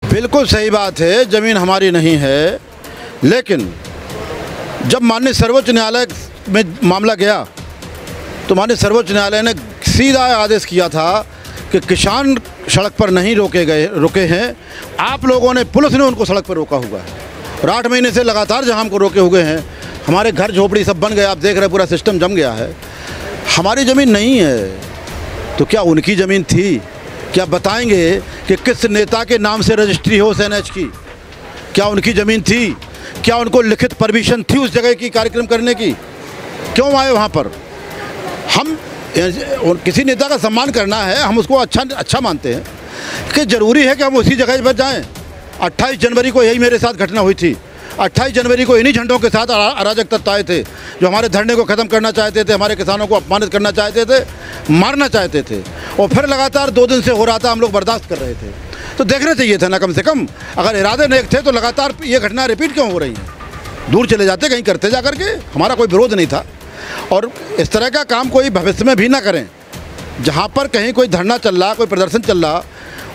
बिल्कुल सही बात है, ज़मीन हमारी नहीं है, लेकिन जब माननीय सर्वोच्च न्यायालय में मामला गया तो माननीय सर्वोच्च न्यायालय ने सीधा आदेश किया था कि किसान सड़क पर नहीं रुके हैं, आप लोगों ने, पुलिस ने उनको सड़क पर रोका हुआ है। और 8 महीने से लगातार जहां हमको रोके हुए हैं, हमारे घर झोपड़ी सब बन गए, आप देख रहे हैं पूरा सिस्टम जम गया है। हमारी ज़मीन नहीं है तो क्या उनकी ज़मीन थी? क्या बताएंगे कि किस नेता के नाम से रजिस्ट्री हो एनएच की? क्या उनकी ज़मीन थी? क्या उनको लिखित परमिशन थी उस जगह की कार्यक्रम करने की? क्यों आए वहाँ पर? हम किसी नेता का सम्मान करना है, हम उसको अच्छा मानते हैं कि ज़रूरी है कि हम उसी जगह पर जाएं। 28 जनवरी को यही मेरे साथ घटना हुई थी। 28 जनवरी को इन्हीं झंडों के साथ अराजक तत्व आए थे जो हमारे धरने को ख़त्म करना चाहते थे, हमारे किसानों को अपमानित करना चाहते थे, मारना चाहते थे, और फिर लगातार 2 दिन से हो रहा था, हम लोग बर्दाश्त कर रहे थे। तो देखना चाहिए था ना, कम से कम अगर इरादे नेक थे तो लगातार ये घटना रिपीट क्यों हो रही है? दूर चले जाते, कहीं करते जा करके, हमारा कोई विरोध नहीं था। और इस तरह का काम कोई भविष्य में भी ना करें। जहाँ पर कहीं कोई धरना चल रहा, कोई प्रदर्शन चल रहा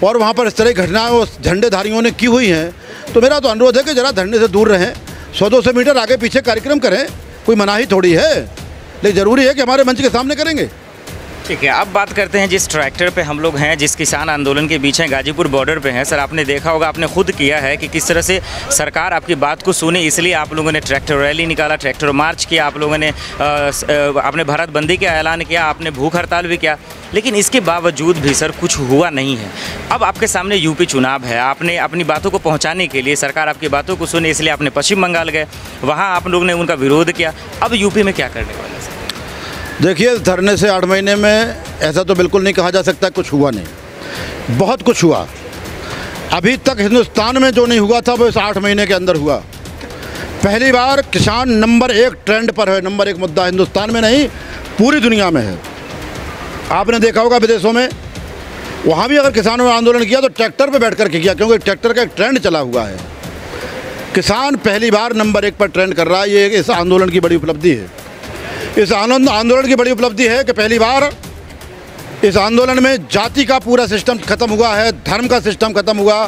और वहाँ पर इस तरह की घटनाएं उस झंडेधारियों ने की हुई हैं, तो मेरा तो अनुरोध है कि ज़रा धरने से दूर रहें, 100-200 मीटर आगे पीछे कार्यक्रम करें, कोई मनाही थोड़ी है, लेकिन ज़रूरी है कि हमारे मंच के सामने करेंगे। ठीक है, अब बात करते हैं जिस ट्रैक्टर पे हम लोग हैं, जिस किसान आंदोलन के बीच हैं, गाजीपुर बॉर्डर पे हैं। सर, आपने देखा होगा, आपने खुद किया है कि किस तरह से सरकार आपकी बात को सुने, इसलिए आप लोगों ने ट्रैक्टर रैली निकाला, ट्रैक्टर मार्च किया, आप लोगों ने आपने भारत बंदी का ऐलान किया, आपने भूख हड़ताल भी किया, लेकिन इसके बावजूद भी सर कुछ हुआ नहीं है। अब आपके सामने यूपी चुनाव है, आपने अपनी बातों को पहुँचाने के लिए, सरकार आपकी बातों को सुने इसलिए आपने पश्चिम बंगाल गए, वहाँ आप लोगों ने उनका विरोध किया। अब यूपी में क्या करने वाले हैं? देखिए, धरने से 8 महीने में ऐसा तो बिल्कुल नहीं कहा जा सकता कुछ हुआ नहीं। बहुत कुछ हुआ। अभी तक हिंदुस्तान में जो नहीं हुआ था वो इस 8 महीने के अंदर हुआ। पहली बार किसान नंबर 1 ट्रेंड पर है, नंबर 1 मुद्दा हिंदुस्तान में नहीं पूरी दुनिया में है। आपने देखा होगा विदेशों में, वहाँ भी अगर किसानों ने आंदोलन किया तो ट्रैक्टर पर बैठ कर के किया, क्योंकि ट्रैक्टर का एक ट्रेंड चला हुआ है। किसान पहली बार नंबर 1 पर ट्रेंड कर रहा है, ये इस आंदोलन की बड़ी उपलब्धि है। इस आंदोलन की बड़ी उपलब्धि है कि पहली बार इस आंदोलन में जाति का पूरा सिस्टम खत्म हुआ है, धर्म का सिस्टम खत्म हुआ,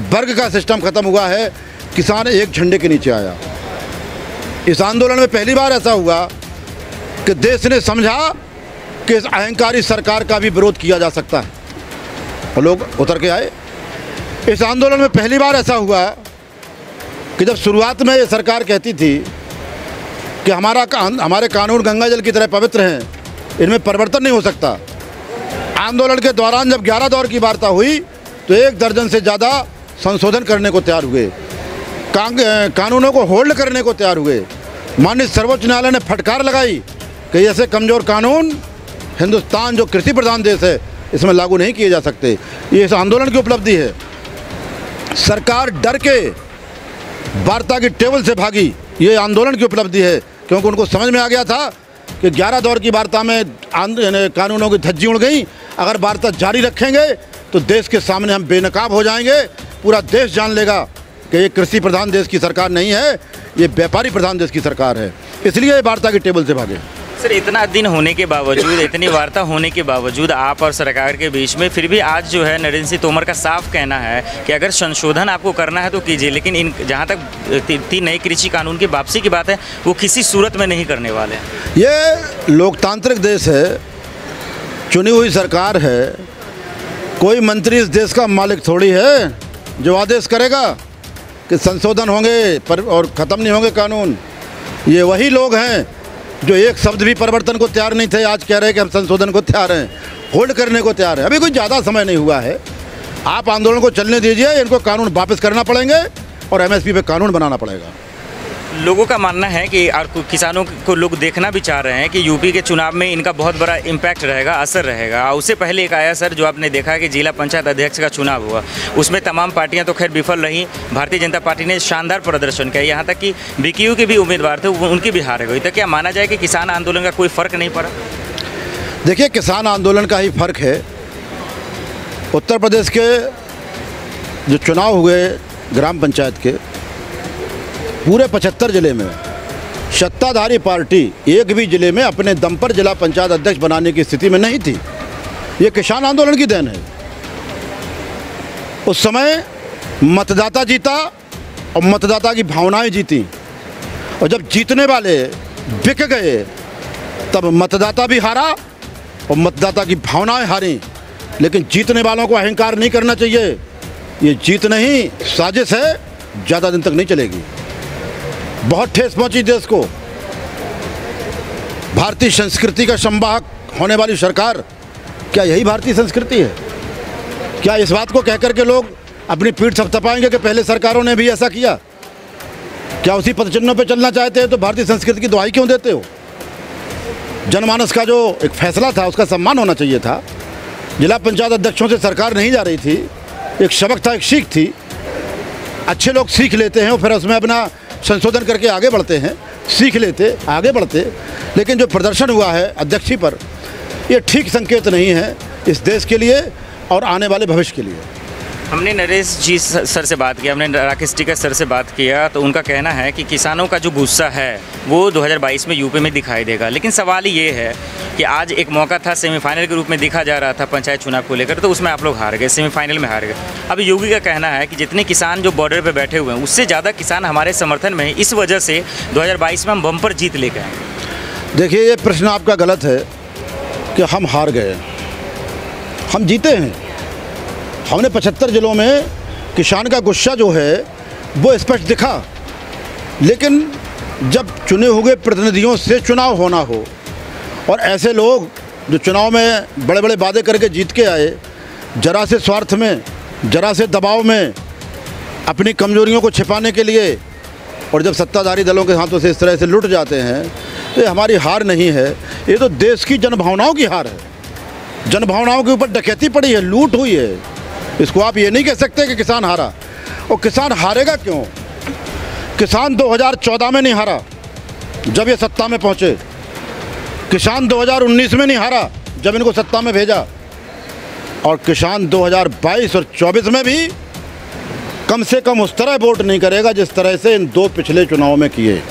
वर्ग का सिस्टम खत्म हुआ है, किसान एक झंडे के नीचे आया। इस आंदोलन में पहली बार ऐसा हुआ कि देश ने समझा कि इस अहंकारी सरकार का भी विरोध किया जा सकता है और लोग उतर के आए। इस आंदोलन में पहली बार ऐसा हुआ कि जब शुरुआत में ये सरकार कहती थी कि हमारे कानून गंगा जल की तरह पवित्र हैं, इनमें परिवर्तन नहीं हो सकता। आंदोलन के दौरान जब 11 दौर की वार्ता हुई तो 1 दर्जन से ज़्यादा संशोधन करने को तैयार हुए, कानूनों को होल्ड करने को तैयार हुए। माननीय सर्वोच्च न्यायालय ने फटकार लगाई कि ऐसे कमज़ोर कानून हिंदुस्तान जो कृषि प्रधान देश है इसमें लागू नहीं किए जा सकते। ये इस आंदोलन की उपलब्धि है। सरकार डर के वार्ता की टेबल से भागी, ये आंदोलन की उपलब्धि है, क्योंकि उनको समझ में आ गया था कि 11 दौर की वार्ता में कानूनों की धज्जी उड़ गई। अगर वार्ता जारी रखेंगे तो देश के सामने हम बेनकाब हो जाएंगे, पूरा देश जान लेगा कि ये कृषि प्रधान देश की सरकार नहीं है, ये व्यापारी प्रधान देश की सरकार है। इसलिए ये वार्ता की टेबल से भागे। सर, इतना दिन होने के बावजूद, इतनी वार्ता होने के बावजूद आप और सरकार के बीच में फिर भी आज जो है नरेंद्र सिंह तोमर का साफ कहना है कि अगर संशोधन आपको करना है तो कीजिए, लेकिन इन जहाँ तक 3 नए कृषि कानून की वापसी की बात है वो किसी सूरत में नहीं करने वाले हैं। ये लोकतांत्रिक देश है, चुनी हुई सरकार है, कोई मंत्री इस देश का मालिक थोड़ी है जो आदेश करेगा कि संशोधन होंगे पर और ख़त्म नहीं होंगे कानून। ये वही लोग हैं जो एक शब्द भी परिवर्तन को तैयार नहीं थे, आज कह रहे हैं कि हम संशोधन को तैयार हैं, होल्ड करने को तैयार हैं। अभी कोई ज़्यादा समय नहीं हुआ है, आप आंदोलन को चलने दीजिए, इनको कानून वापस करना पड़ेंगे और एमएसपी पे कानून बनाना पड़ेगा। लोगों का मानना है कि और किसानों को लोग देखना भी चाह रहे हैं कि यूपी के चुनाव में इनका बहुत बड़ा इम्पैक्ट रहेगा, असर रहेगा। उससे पहले एक आया सर, जो आपने देखा कि जिला पंचायत अध्यक्ष का चुनाव हुआ, उसमें तमाम पार्टियां तो खैर विफल रहीं, भारतीय जनता पार्टी ने शानदार प्रदर्शन किया, यहाँ तक कि बीकेयू के भी उम्मीदवार थे उनकी भी हार गई। तो क्या माना जाए कि किसान आंदोलन का कोई फ़र्क नहीं पड़ा? देखिए, किसान आंदोलन का ही फ़र्क है। उत्तर प्रदेश के जो चुनाव हुए ग्राम पंचायत के, पूरे 75 ज़िले में सत्ताधारी पार्टी एक भी ज़िले में अपने दम पर जिला पंचायत अध्यक्ष बनाने की स्थिति में नहीं थी। ये किसान आंदोलन की देन है। उस समय मतदाता जीता और मतदाता की भावनाएं जीती, और जब जीतने वाले बिक गए तब मतदाता भी हारा और मतदाता की भावनाएं हारी। लेकिन जीतने वालों को अहंकार नहीं करना चाहिए। ये जीत नहीं, साजिश है, ज़्यादा दिन तक नहीं चलेगी। बहुत ठेस पहुंची देश को। भारतीय संस्कृति का संवाहक होने वाली सरकार, क्या यही भारतीय संस्कृति है? क्या इस बात को कहकर के लोग अपनी पीठ थपथपाएंगे कि पहले सरकारों ने भी ऐसा किया? क्या उसी पदचिन्हों पे चलना चाहते हैं तो भारतीय संस्कृति की दुहाई क्यों देते हो? जनमानस का जो एक फैसला था उसका सम्मान होना चाहिए था। जिला पंचायत अध्यक्षों से सरकार नहीं जा रही थी, एक सबक था, एक सीख थी। अच्छे लोग सीख लेते हैं और फिर उसमें अपना संशोधन करके आगे बढ़ते हैं, सीख लेते आगे बढ़ते। लेकिन जो प्रदर्शन हुआ है अध्यक्ष जी पर, ये ठीक संकेत नहीं है इस देश के लिए और आने वाले भविष्य के लिए। हमने नरेश जी सर से बात किया, हमने राकेश टिकैत सर से बात किया, तो उनका कहना है कि किसानों का जो गुस्सा है वो 2022 में यूपी में दिखाई देगा। लेकिन सवाल ये है कि आज एक मौका था, सेमीफाइनल के रूप में देखा जा रहा था पंचायत चुनाव को लेकर, तो उसमें आप लोग हार गए, सेमीफाइनल में हार गए। अब योगी का कहना है कि जितने किसान जो बॉर्डर पर बैठे हुए हैं उससे ज़्यादा किसान हमारे समर्थन में है, इस वजह से 2022 में हम बम्पर जीत लेकर आए। देखिए, ये प्रश्न आपका गलत है कि हम हार गए। हम जीते हैं। हमने 75 जिलों में किसान का गुस्सा जो है वो स्पष्ट दिखा। लेकिन जब चुने हुए प्रतिनिधियों से चुनाव होना हो और ऐसे लोग जो चुनाव में बड़े बड़े वादे करके जीत के आए, जरा से स्वार्थ में, जरा से दबाव में, अपनी कमजोरियों को छिपाने के लिए, और जब सत्ताधारी दलों के हाथों से इस तरह से लुट जाते हैं, तो ये हमारी हार नहीं है, ये तो देश की जनभावनाओं की हार है। जनभावनाओं के ऊपर डकैती पड़ी है, लूट हुई है। इसको आप ये नहीं कह सकते कि किसान हारा। और किसान हारेगा क्यों? किसान 2014 में नहीं हारा जब ये सत्ता में पहुंचे, किसान 2019 में नहीं हारा जब इनको सत्ता में भेजा, और किसान 2022 और 24 में भी कम से कम उस तरह वोट नहीं करेगा जिस तरह से इन दो पिछले चुनाव में किए।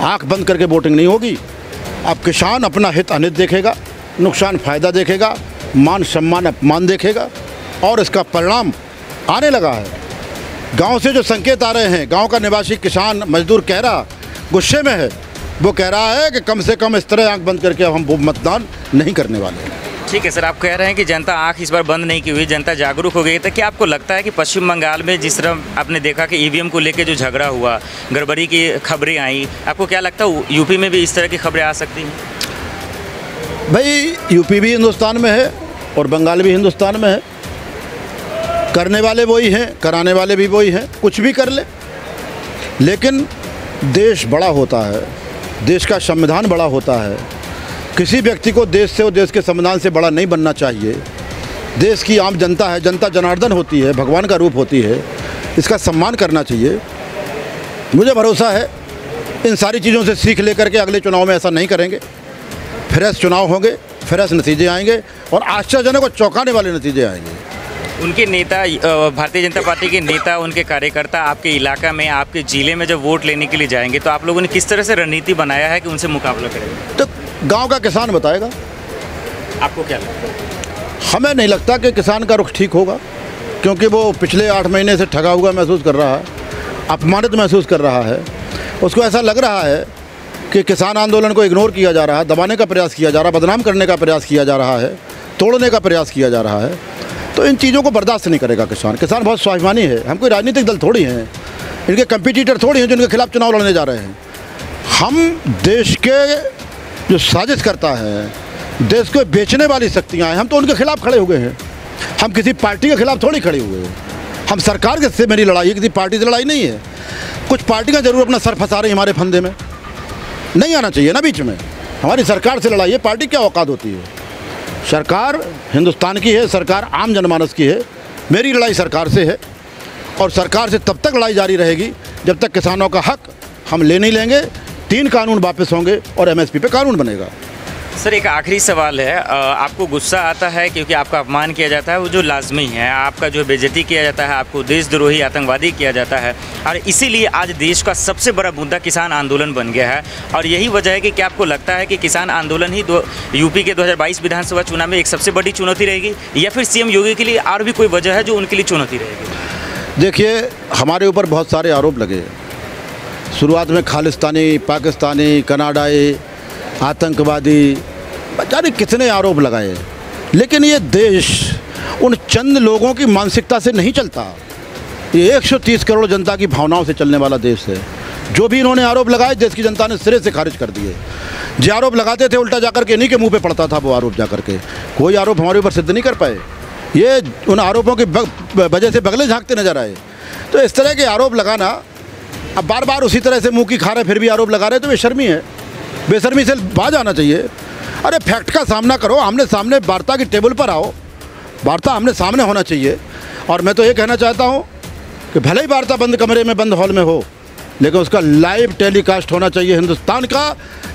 आंख बंद करके वोटिंग नहीं होगी। अब किसान अपना हित अनित देखेगा, नुकसान फ़ायदा देखेगा, मान सम्मान अपमान देखेगा, और इसका परिणाम आने लगा है। गांव से जो संकेत आ रहे हैं, गांव का निवासी किसान मजदूर कह रहा, गुस्से में है, वो कह रहा है कि कम से कम इस तरह आंख बंद करके अब हम मतदान नहीं करने वाले हैं। ठीक है सर, आप कह रहे हैं कि जनता आंख इस बार बंद नहीं की हुई, जनता जागरूक हो गई। तो क्या आपको लगता है कि पश्चिम बंगाल में जिस तरह आपने देखा कि ईवीएम को लेकर जो झगड़ा हुआ, गड़बड़ी की खबरें आई, आपको क्या लगता है यूपी में भी इस तरह की खबरें आ सकती हैं? भाई, यूपी भी हिंदुस्तान में है और बंगाल भी हिंदुस्तान में है। करने वाले वही हैं, कराने वाले भी वही हैं, कुछ भी कर ले। लेकिन देश बड़ा होता है, देश का संविधान बड़ा होता है। किसी व्यक्ति को देश से और देश के संविधान से बड़ा नहीं बनना चाहिए। देश की आम जनता है, जनता जनार्दन होती है, भगवान का रूप होती है, इसका सम्मान करना चाहिए। मुझे भरोसा है इन सारी चीज़ों से सीख लेकर के अगले चुनाव में ऐसा नहीं करेंगे। फ्रेश चुनाव होंगे, फ्रेश नतीजे आएंगे और आश्चर्यजनक और चौंकाने वाले नतीजे आएंगे। उनके नेता, भारतीय जनता पार्टी के नेता, उनके कार्यकर्ता आपके इलाका में, आपके ज़िले में जब वोट लेने के लिए जाएंगे तो आप लोगों ने किस तरह से रणनीति बनाया है कि उनसे मुकाबला करेंगे? तो गांव का किसान बताएगा। आपको क्या लगता है? हमें नहीं लगता कि किसान का रुख ठीक होगा, क्योंकि वो पिछले 8 महीने से ठगा हुआ महसूस कर रहा है, अपमानित महसूस कर रहा है। उसको ऐसा लग रहा है कि किसान आंदोलन को इग्नोर किया जा रहा है, दबाने का प्रयास किया जा रहा है, बदनाम करने का प्रयास किया जा रहा है, तोड़ने का प्रयास किया जा रहा है। तो इन चीज़ों को बर्दाश्त नहीं करेगा किसान। किसान बहुत स्वाभिमानी है। हम कोई राजनीतिक दल थोड़ी हैं, इनके कंपटीटर थोड़ी हैं जो इनके खिलाफ चुनाव लड़ने जा रहे हैं। हम देश के जो साजिश करता है, देश को बेचने वाली शक्तियाँ हैं, हम तो उनके खिलाफ खड़े हुए हैं। हम किसी पार्टी के खिलाफ थोड़ी खड़े हुए हैं। हम सरकार से मेरी लड़ाई है, किसी पार्टी से लड़ाई नहीं है। कुछ पार्टियाँ ज़रूर अपना सर फंसा रही हमारे फंदे में, नहीं आना चाहिए ना बीच में। हमारी सरकार से लड़ाई है, पार्टी क्या औकात होती है? सरकार हिंदुस्तान की है, सरकार आम जनमानस की है। मेरी लड़ाई सरकार से है और सरकार से तब तक लड़ाई जारी रहेगी जब तक किसानों का हक हम ले नहीं लेंगे। 3 कानून वापस होंगे और एमएसपी पे कानून बनेगा। सर, एक आखिरी सवाल है, आपको गुस्सा आता है क्योंकि आपका अपमान किया जाता है, वो जो लाजमी है, आपका जो बेइज्जती किया जाता है, आपको देशद्रोही, आतंकवादी किया जाता है, और इसीलिए आज देश का सबसे बड़ा मुद्दा किसान आंदोलन बन गया है। और यही वजह है कि क्या आपको लगता है कि किसान आंदोलन ही यूपी के 2022 विधानसभा चुनाव में एक सबसे बड़ी चुनौती रहेगी, या फिर सीएम योगी के लिए और भी कोई वजह है जो उनके लिए चुनौती रहेगी? देखिए, हमारे ऊपर बहुत सारे आरोप लगे। शुरुआत में खालिस्तानी, पाकिस्तानी, कनाडाई, आतंकवादी, जाने कितने आरोप लगाए। लेकिन ये देश उन चंद लोगों की मानसिकता से नहीं चलता। ये 130 करोड़ जनता की भावनाओं से चलने वाला देश है। जो भी इन्होंने आरोप लगाए, देश की जनता ने सिरे से खारिज कर दिए। जो आरोप लगाते थे, उल्टा जाकर के इन्हीं के मुंह पे पड़ता था वो आरोप जाकर के। कोई आरोप हमारे ऊपर सिद्ध नहीं कर पाए। ये उन आरोपों की वजह से बगले झांकते नजर आए। तो इस तरह के आरोप लगाना, अब बार बार उसी तरह से मुंह की खा रहे फिर भी आरोप लगा रहे, तो बेशर्मी है। बेशर्मी से बाज आना चाहिए। अरे फैक्ट का सामना करो, आमने सामने वार्ता की टेबल पर आओ। वार्ता आमने सामने होना चाहिए। और मैं तो ये कहना चाहता हूँ कि भले ही वार्ता बंद कमरे में, बंद हॉल में हो, लेकिन उसका लाइव टेलीकास्ट होना चाहिए। हिंदुस्तान का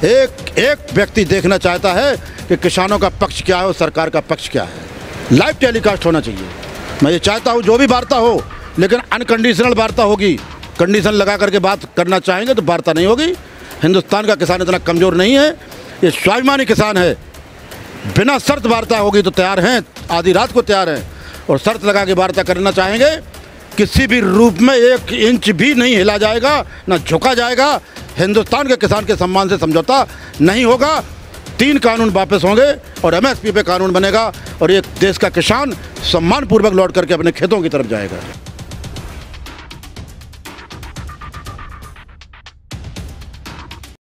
एक एक व्यक्ति देखना चाहता है कि किसानों का पक्ष क्या है और सरकार का पक्ष क्या है। लाइव टेलीकास्ट होना चाहिए। मैं ये चाहता हूँ जो भी वार्ता हो, लेकिन अनकंडीशनल वार्ता होगी। कंडीशन लगा करके बात करना चाहेंगे तो वार्ता नहीं होगी। हिंदुस्तान का किसान इतना कमज़ोर नहीं है, ये स्वाभिमानी किसान है। बिना शर्त वार्ता होगी तो तैयार हैं, आधी रात को तैयार हैं। और शर्त लगा के वार्ता करना चाहेंगे, किसी भी रूप में 1 इंच भी नहीं हिला जाएगा, ना झुका जाएगा। हिंदुस्तान के किसान के सम्मान से समझौता नहीं होगा। 3 कानून वापस होंगे और MSP पे कानून बनेगा और ये देश का किसान सम्मानपूर्वक लौट करके अपने खेतों की तरफ जाएगा।